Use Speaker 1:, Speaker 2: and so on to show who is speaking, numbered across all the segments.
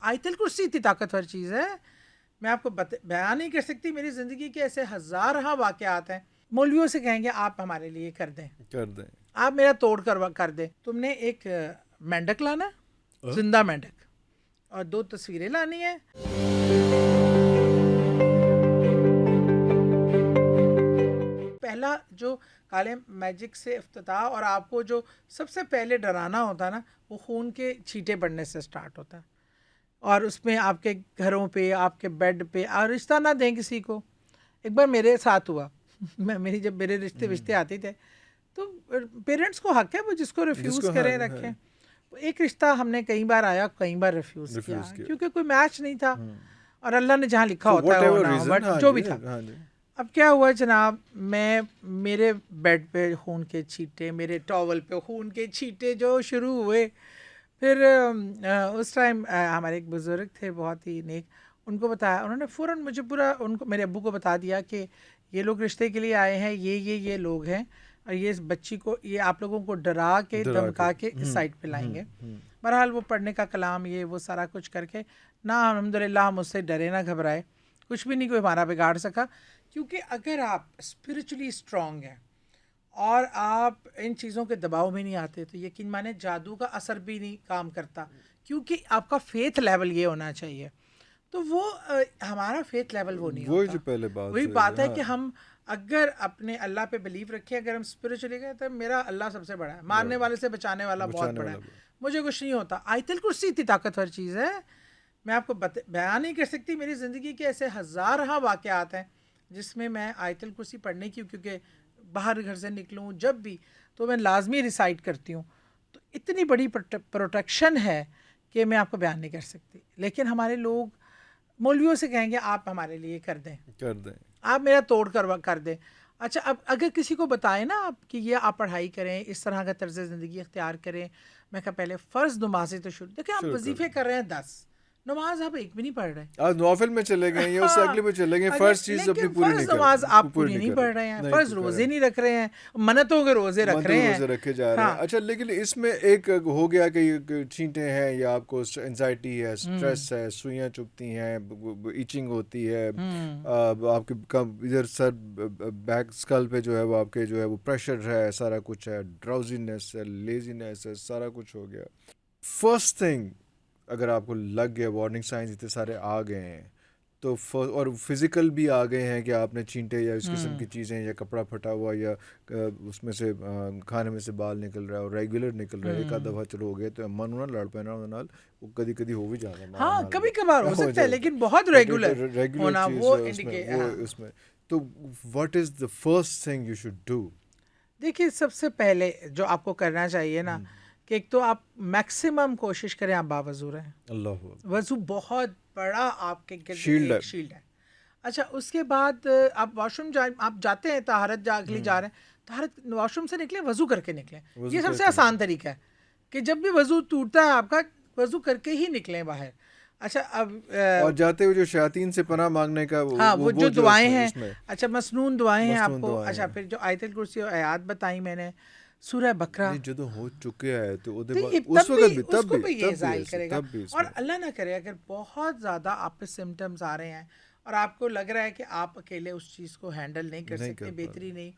Speaker 1: آیت الکرسی اتنی طاقتور چیز ہے، میں آپ کو بیان نہیں کر سکتی. میری زندگی کے ایسے ہزارہ واقعات ہیں. مولویوں سے کہیں گے آپ ہمارے لیے کر دیں، آپ میرا توڑ کر دیں. تم نے ایک مینڈک لانا، زندہ مینڈک، اور 2 تصویریں لانی ہیں. پہلا جو کالے میجک سے افتتاح، اور آپ کو جو سب سے پہلے ڈرانا ہوتا ہے نا، وہ خون کے چھینٹے پڑنے سے سٹارٹ ہوتا ہے. اور اس میں آپ کے گھروں پہ، آپ کے بیڈ پہ، اور رشتہ نہ دیں کسی کو. ایک بار میرے ساتھ ہوا، جب میرے رشتے آتے تھے تو پیرنٹس کو حق ہے وہ جس کو ریفیوز کریں رکھیں. ایک رشتہ ہم نے کئی بار آیا، کئی بار ریفیوز کیا، کیونکہ کوئی میچ نہیں تھا، اور اللہ نے جہاں لکھا ہوتا ہے جو بھی تھا. اب کیا ہوا جناب، میرے بیڈ پہ خون کے چھینٹے، میرے ٹاول پہ خون کے چھینٹے جو شروع ہوئے. پھر اس ٹائم ہمارے ایک بزرگ تھے بہت ہی نیک، ان کو بتایا، انہوں نے فوراً مجھے پورا میرے ابو کو بتا دیا کہ یہ لوگ رشتے کے لیے آئے ہیں، یہ لوگ ہیں، اور یہ اس بچی کو، یہ آپ لوگوں کو ڈرا کے دھمکا کے اس سائڈ پہ لائیں گے. بہرحال وہ پڑھنے کا کلام، یہ وہ سارا کچھ کر کے نہ، الحمدللہ ہم اس سے ڈرے نہ گھبرائے. کچھ بھی نہیں کوئی ہمارا بگاڑ سکا، کیونکہ اگر آپ اسپرچولی اسٹرانگ ہیں اور آپ ان چیزوں کے دباؤ میں نہیں آتے تو یقین مانے جادو کا اثر بھی نہیں کام کرتا، کیونکہ آپ کا فیتھ لیول یہ ہونا چاہیے. تو وہ ہمارا فیتھ لیول وہ نہیں ہوتا. وہی بات ہے کہ ہم اگر اپنے اللہ پہ بلیو رکھیں، اگر ہم اسپرچولی گئے تو میرا اللہ سب سے بڑا ہے، مارنے والے سے بچانے والا بہت بڑا ہے، مجھے کچھ نہیں ہوتا. آیت الکرسی اتنی طاقتور چیز ہے، میں آپ کو بیان نہیں کر سکتی. میری زندگی کے ایسے ہزارہ واقعات ہیں جس میں آیت الکرسی پڑھنے کی، کیونکہ باہر گھر سے نکلوں جب بھی تو میں لازمی ریسائٹ کرتی ہوں. تو اتنی بڑی پروٹیکشن ہے کہ میں آپ کو بیان نہیں کر سکتی. لیکن ہمارے لوگ مولویوں سے کہیں گے آپ ہمارے لیے کر دیں، آپ میرا توڑ کر دیں. اچھا، اب اگر کسی کو بتائیں نا آپ کہ یہ آپ پڑھائی کریں، اس طرح کا طرز زندگی اختیار کریں، میں کہا پہلے فرض نمازیں تو شروع، دیکھیں آپ وظیفے کر رہے ہیں 10، نماز آپ ایک بھی نہیں پڑھ رہے،
Speaker 2: آج نوافل میں چلے گئے یا اس سے اگلے میں چلے گئے، فرض چیز اپنی پوری نہیں کر رہے،
Speaker 1: نماز آپ پوری نہیں پڑھ رہے ہیں، فرض روزے نہیں رکھ رہے ہیں، منتوں کے روزے رکھ رہے ہیں،
Speaker 2: روزے رکھے جا رہے ہیں. اچھا، لیکن اس میں ایک ہو گیا کہ چھینٹے ہیں، یا آپ کو انزائٹی ہے، سٹریس ہے، سوئیاں چبھتی ہیں، ایچنگ ہوتی ہے، آپ کے ادھر سر بیک اسکل پہ جو ہے وہ آپ کے جو ہے وہ پریشر ہے، سارا کچھ ہے، ڈراؤزینس ہے، لیزینس ہے، سارا کچھ ہو گیا. فرسٹ تھنگ، اگر آپ کو لگ گیا وارننگ سائنز اتنے سارے آ گئے ہیں تو اور فزیکل بھی آ گئے ہیں کہ آپ نے چھینٹے یا اس قسم کی چیزیں، یا کپڑا پھٹا ہوا، یا اس میں سے کھانے میں سے بال نکل رہا ہے اور ریگولر نکل رہا ہے، ایک آدھ دفعہ چلو ہو گئے تو من نہ لڑ پینا نال، وہ کبھی کبھی ہو بھی جاتا ہے.
Speaker 1: ہاں کبھی کبھار ہو سکتا ہے، لیکن بہت ریگولر ہونا وہ
Speaker 2: اس میں. تو what is the first thing you should do?
Speaker 1: دیکھیے، سب سے پہلے جو آپ کو کرنا چاہیے نا، کہ ایک تو آپ میکسیمم کوشش کریں آپ باوضو رہیں.
Speaker 2: اللہ
Speaker 1: وضو بہت بڑا آپ کے
Speaker 2: شیلڈ
Speaker 1: ہے. اچھا، اس کے بعد آپ واش روم آپ جاتے ہیں، طہارت کے لیے جا رہے ہیں، طہارت واش روم سے نکلیں، وضو کر کے نکلیں. یہ سب سے آسان طریقہ ہے کہ جب بھی وضو ٹوٹتا ہے آپ کا، وضو کر کے ہی نکلیں باہر. اچھا، اب
Speaker 2: اور جاتے ہوئے جو شیاطین سے پناہ مانگنے کا
Speaker 1: وہ جو دعائیں ہیں، اچھا مسنون دعائیں ہیں آپ کو. اچھا، پھر جو آیت الکرسی اور آیات بتائیں میں نے، سورہ بقرہ،
Speaker 2: جدو ہو چکے ہے تو
Speaker 1: اس کو بھی یہ ظاہر کرے گا. اور اللہ نہ کرے اگر بہت زیادہ آپ پہ سمٹمز آ رہے ہیں اور آپ کو لگ رہا ہے کہ آپ اکیلے اس چیز کو ہینڈل نہیں کر سکتے، بہتری نہیں،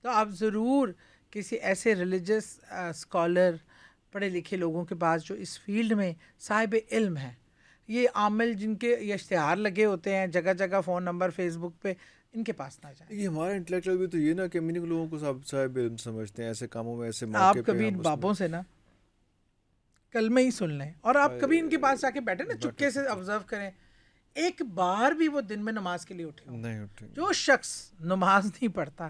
Speaker 1: تو آپ ضرور کسی ایسے ریلیجس اسکالر، پڑھے لکھے لوگوں کے پاس جو اس فیلڈ میں صاحب علم ہیں. یہ عامل جن کے یہ اشتہار لگے ہوتے ہیں جگہ جگہ، فون نمبر فیس بک پہ، ان کے پاس نہ جائیں.
Speaker 2: یہ ہمارا انٹلیکچوئل بھی تو یہ نا کہ میننگ لوگوں کو صاحب علم سمجھتے ہیں، ایسے کاموں میں، ایسے موقع پہ.
Speaker 1: آپ کبھی ان بابوں سے نا کلمہ ہی سن لیں، اور آپ کبھی ان کے پاس جا کے بیٹھے نا، چپکے سے آبزرو کریں، ایک بار بھی وہ دن میں نماز کے لیے اٹھے. جو شخص نماز نہیں پڑھتا،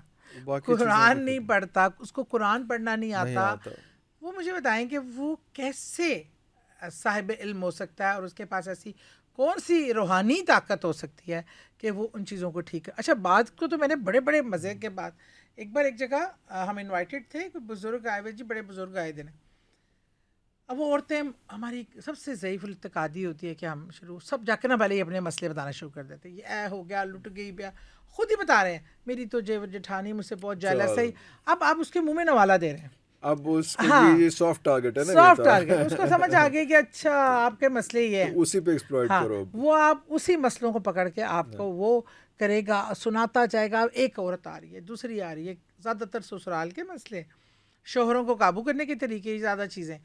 Speaker 1: قرآن نہیں پڑھتا، اس کو قرآن پڑھنا نہیں آتا، وہ مجھے بتائیں کہ وہ کیسے صاحب علم ہو سکتا ہے، اور اس کے پاس ایسی کون سی روحانی طاقت ہو سکتی ہے کہ وہ ان چیزوں کو ٹھیک ہے. اچھا، بات کو تو میں نے بڑے بڑے مزے کے بعد، ایک بار ایک جگہ ہم انوائٹیڈ تھے، کوئی بزرگ آئے ہوئے، جی بڑے بزرگ آئے تھے. اب وہ عورتیں، ہماری سب سے ضعیف الاعتقادی ہوتی ہے کہ ہم سب جا کے نا پہلے ہی اپنے مسئلے بتانا شروع کر دیتے، یہ اے ہو گیا، لٹ گئی پیا، خود ہی بتا رہے ہیں میری تو جیٹھانی مجھ سے بہت جیلس ہے. اب آپ اس کے منہ میں نوالا دے رہے ہیں،
Speaker 2: اب اس کے
Speaker 1: ہاں
Speaker 2: لیے یہ سافٹ ٹارگٹ ہے نا،
Speaker 1: سافٹ ٹارگیٹ، اس کو سمجھ آ گئی کہ اچھا آپ کے مسئلے یہ ہیں،
Speaker 2: تو اسی پہ ایکسپلائٹ
Speaker 1: ہاں
Speaker 2: کرو.
Speaker 1: وہ آپ اسی مسئلوں کو پکڑ کے آپ کو وہ کرے گا، سناتا جائے گا. ایک عورت آ رہی ہے، دوسری آ رہی ہے، زیادہ تر سسرال کے مسئلے، شوہروں کو قابو کرنے کے طریقے، زیادہ چیزیں.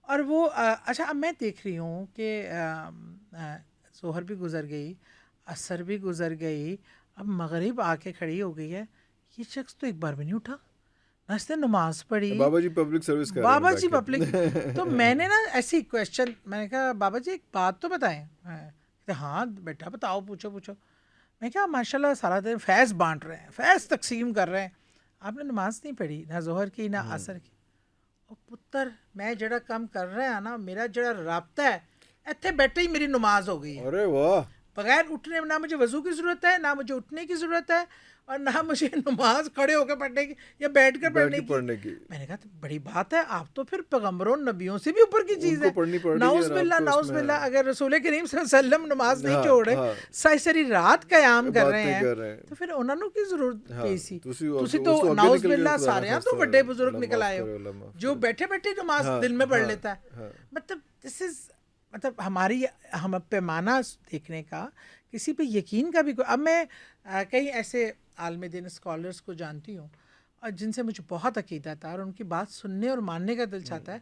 Speaker 1: اور وہ اچھا اب میں دیکھ رہی ہوں کہ ظہر بھی گزر گئی، عصر بھی گزر گئی، اب مغرب آ کے کھڑی ہو گئی ہے. یہ شخص تو ایک بار بھی نہیں اٹھا نہ، اس نے نماز پڑھی.
Speaker 2: بابا جی پبلک سروس کر رہے ہیں
Speaker 1: بابا جی
Speaker 2: بیٹھ
Speaker 1: پبلک.
Speaker 2: کے.
Speaker 1: تو میں نے نا ایسی کویشچن، میں نے کہا بابا جی ایک بات تو بتائیں. ہاں بیٹا بتاؤ، پوچھو پوچھو. میں کہا ماشاء اللہ سارا دن فیض بانٹ رہے ہیں، فیض تقسیم کر رہے ہیں، آپ نے نماز نہیں پڑھی، نہ ظہر کی نہ عصر کی. او پتر میں جڑا کام کر رہا ہاں نا، میرا جڑا رابطہ ہے ایتھے بیٹھے ہی میری نماز ہو گئی ہے.
Speaker 2: ارے واہ،
Speaker 1: بغیر اٹھنے، نہ مجھے وضو کی ضرورت ہے، نہ مجھے اٹھنے کی ضرورت ہے، اور نہ مجھے نماز کھڑے ہو کے پڑھنے کی یا بیٹھ کر
Speaker 2: بیٹھ کے
Speaker 1: پڑھنے کی.
Speaker 2: پڑھنے کی.
Speaker 1: میں نے کہا تو بڑی بات ہے، آپ تو پھر پیغمبروں نبیوں سے بھی اوپر کی
Speaker 2: ان
Speaker 1: چیز
Speaker 2: کو
Speaker 1: ہے.
Speaker 2: پڑھنی پڑ رہی ہے
Speaker 1: نعوذ
Speaker 2: اور آپ
Speaker 1: باللہ
Speaker 2: کو اس
Speaker 1: نعوذ
Speaker 2: میں
Speaker 1: باللہ، اگر رسول کریم صلی اللہ علیہ وسلم نماز نہیں
Speaker 2: ہاں
Speaker 1: چھوڑ رہے،
Speaker 2: ہاں
Speaker 1: ساری رات قیام کر رہے
Speaker 2: باتیں
Speaker 1: ہیں،
Speaker 2: کر رہے ہیں.
Speaker 1: تو پھر انہوں نے کی ضرورت
Speaker 2: ہاں
Speaker 1: پی سی.
Speaker 2: اس
Speaker 1: تسی تو
Speaker 2: تو اگے
Speaker 1: نعوذ
Speaker 2: نکل گئے،
Speaker 1: باللہ
Speaker 2: خدا
Speaker 1: سارے
Speaker 2: نخواستہ،
Speaker 1: تو بڑے بزرگ
Speaker 2: اللہ
Speaker 1: نکل
Speaker 2: معاف
Speaker 1: آئے ہو
Speaker 2: کرے، اللہ معاف
Speaker 1: جو
Speaker 2: کرے.
Speaker 1: بیٹھے بیٹھے نماز
Speaker 2: ہاں
Speaker 1: دل میں پڑھ
Speaker 2: ہاں
Speaker 1: لیتا ہے.
Speaker 2: ہاں.
Speaker 1: مطلب دس از، مطلب ہماری ہم پیمانہ دیکھنے کا، کسی پہ یقین کا بھی کوئی. اب میں کئی ایسے عالم دین اسکالرس کو جانتی ہوں اور جن سے مجھے بہت عقیدہ تھا، اور ان کی بات سننے اور ماننے کا دل چاہتا ہے،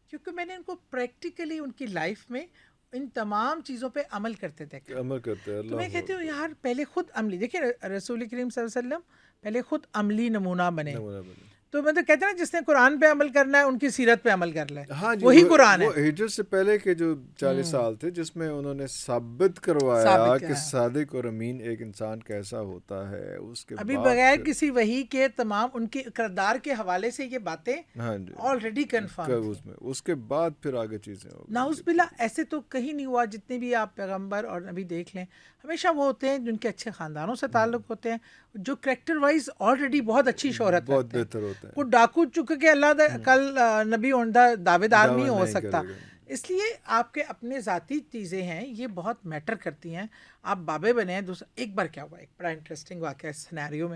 Speaker 1: کیونکہ میں نے ان کو پریکٹیکلی ان کی لائف میں ان تمام چیزوں پہ عمل کرتے دیکھا.
Speaker 2: عمل کرتے ہیں.
Speaker 1: تو میں
Speaker 2: اللہ
Speaker 1: کہتی ہوں یار پہلے خود عملی دیکھیں، رسول کریم صلی اللہ علیہ وسلم پہلے خود عملی نمونہ بنے.
Speaker 2: نمونہ بنے.
Speaker 1: تو میں تو کہتے ہیں نا جس نے قرآن پہ عمل کرنا ہے ان کی سیرت پہ عمل کر لے،
Speaker 2: ہاں جی،
Speaker 1: وہی قرآن ہے.
Speaker 2: وہ ہجرت سے پہلے کے جو 40 سال تھے، جس میں انہوں نے ثابت کروایا
Speaker 1: ثابت
Speaker 2: کہ
Speaker 1: کیا ہے
Speaker 2: صادق اور امین ایک انسان کیسا ہوتا ہے. اس کے
Speaker 1: ابھی
Speaker 2: بعد
Speaker 1: بغیر
Speaker 2: پھر
Speaker 1: کسی وحی کے تمام ان کے کردار کے حوالے سے یہ باتیں
Speaker 2: ہاں جی
Speaker 1: آلریڈی کنفرم تھیں.
Speaker 2: اس میں اس کے بعد پھر آگے چیزیں ہو
Speaker 1: نعوذ
Speaker 2: گئی.
Speaker 1: باللہ ایسے تو کہیں نہیں ہوا. جتنے بھی آپ پیغمبر اور نبی دیکھ لیں، ہمیشہ وہ ہوتے ہیں جن کے اچھے خاندانوں سے تعلق ہوتے ہیں، جو کریکٹر وائز آلریڈی بہت اچھی شہرت
Speaker 2: بہت
Speaker 1: رکھتے ہیں.
Speaker 2: بہتر ہوتا ہے.
Speaker 1: کوئی ڈاکو چک کے اللہ کل نبی ہوندہ دعوے دار
Speaker 2: دعویٰ
Speaker 1: نہیں ہو
Speaker 2: نہیں
Speaker 1: سکتا.
Speaker 2: کرے گا.
Speaker 1: اس لیے آپ کے اپنے ذاتی چیزیں ہیں، یہ بہت میٹر کرتی ہیں. آپ بابے بنے ہیں. دوسرا ایک بار کیا ہوا، ایک بڑا انٹرسٹنگ واقعہ ہے سینیریو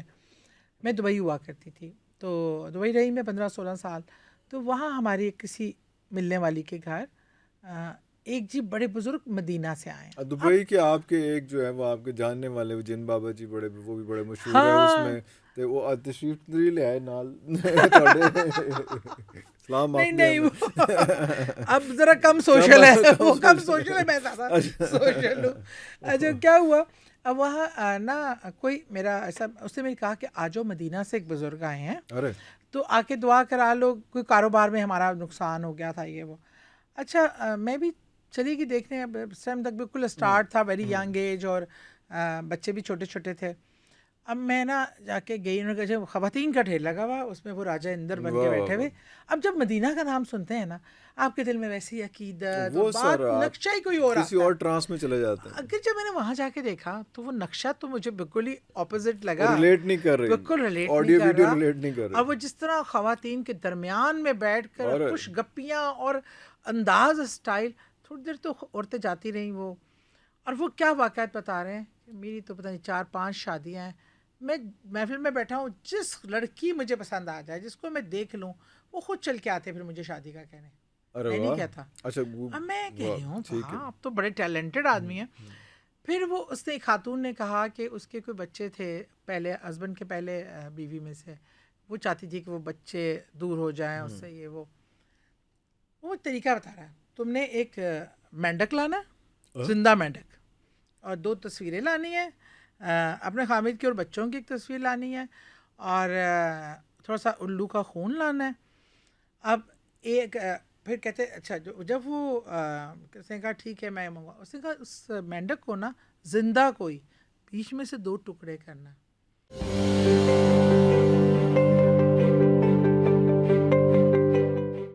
Speaker 1: میں دبئی ہوا کرتی تھی، تو دبئی رہی میں 15-16 سال. تو وہاں ہماری کسی ملنے والی کے گھر ایک جی بڑے بزرگ مدینہ سے آئے ہیں.
Speaker 2: دبئی کے آپ کے ایک جو ہے وہ آپ کے جاننے والے جن بابا جی بڑے، وہ بھی بڑے مشہور ہیں اس
Speaker 1: ہاں
Speaker 2: میں. تو وہ تشریف لے آئے نال. سلام آپ
Speaker 1: نہیں
Speaker 2: نے
Speaker 1: اب ذرا کم سوشل ہے، وہ کم سوشل ہے، میں زیادہ سوشل ہوں. اچھا کیا ہوا، اب وہاں نا کوئی میرا ایسا، اس نے مجھے کہا کہ آجو مدینہ سے ایک بزرگ آئے ہیں،
Speaker 2: ارے
Speaker 1: تو آ کے دعا کرا لو، کوئی کاروبار میں ہمارا نقصان ہو گیا تھا یہ وہ. اچھا میں بھی چلی گئی دیکھنے. اس ٹائم تک بالکل اسٹارٹ تھا، ویری ینگ ایج، اور بچے بھی چھوٹے چھوٹے تھے. اب میں نا جا کے گئی، انہوں نے کہا خواتین کا ڈھیر لگا ہوا، اس میں وہ راجہ اندر بن کے بیٹھے ہوئے. اب جب مدینہ کا نام سنتے ہیں نا، آپ کے دل میں ویسی عقیدت اور
Speaker 2: وہ
Speaker 1: بات،
Speaker 2: سارا آپ
Speaker 1: نقشہ ہی کوئی اور
Speaker 2: کسی
Speaker 1: آتا
Speaker 2: اور
Speaker 1: ہے.
Speaker 2: ٹرانس میں چلے جاتے ہیں.
Speaker 1: اگر جب میں نے وہاں جا کے دیکھا تو وہ نقشہ تو مجھے بالکل ہی اپوزٹ لگا،
Speaker 2: اور ریلیٹ نہیں کر رہی،
Speaker 1: بالکل ریلیٹ نہیں
Speaker 2: آڈیو
Speaker 1: کر
Speaker 2: ویڈیو
Speaker 1: رہا.
Speaker 2: ریلیٹ نہیں کر رہی.
Speaker 1: اور وہ جس طرح خواتین کے درمیان میں بیٹھ کر
Speaker 2: اور
Speaker 1: خوش گپیاں اور انداز اسٹائل، تھوڑی دیر تو عورتیں جاتی رہیں وہ، اور وہ کیا واقعات بتا رہے ہیں کہ میری تو پتہ نہیں 4-5 شادیاں ہیں. میں محفل میں بیٹھا ہوں، جس لڑکی مجھے پسند آ جائے، جس کو میں دیکھ لوں، وہ خود چل کے آتے پھر مجھے شادی کا کہنے.
Speaker 2: ارے
Speaker 1: میں نہیں
Speaker 2: واہ.
Speaker 1: کہتا.
Speaker 2: اچھا
Speaker 1: اب میں کہہ رہی ہوں
Speaker 2: ٹھیک ہے.
Speaker 1: آپ تو بڑے ٹیلنٹڈ آدمی ہیں. پھر وہ اس نے خاتون نے کہا کہ اس کے کوئی بچے تھے پہلے ہسبینڈ کے پہلے بیوی میں سے، وہ چاہتی تھی کہ وہ بچے دور ہو جائیں اس سے. یہ وہ طریقہ بتا رہا ہے، تم نے ایک مینڈک لانا، زندہ مینڈک، اور 2 تصویریں لانی ہیں، اپنے خامد کی اور بچوں کی ایک تصویر لانی ہے، اور تھوڑا سا الو کا خون لانا ہے. اب ایک پھر کہتے اچھا جب وہ کس نے کہا ٹھیک ہے میں منگوا، اس نے کہا اس مینڈک کو نا زندہ کوئی بیچ میں سے 2 ٹکڑے کرنا.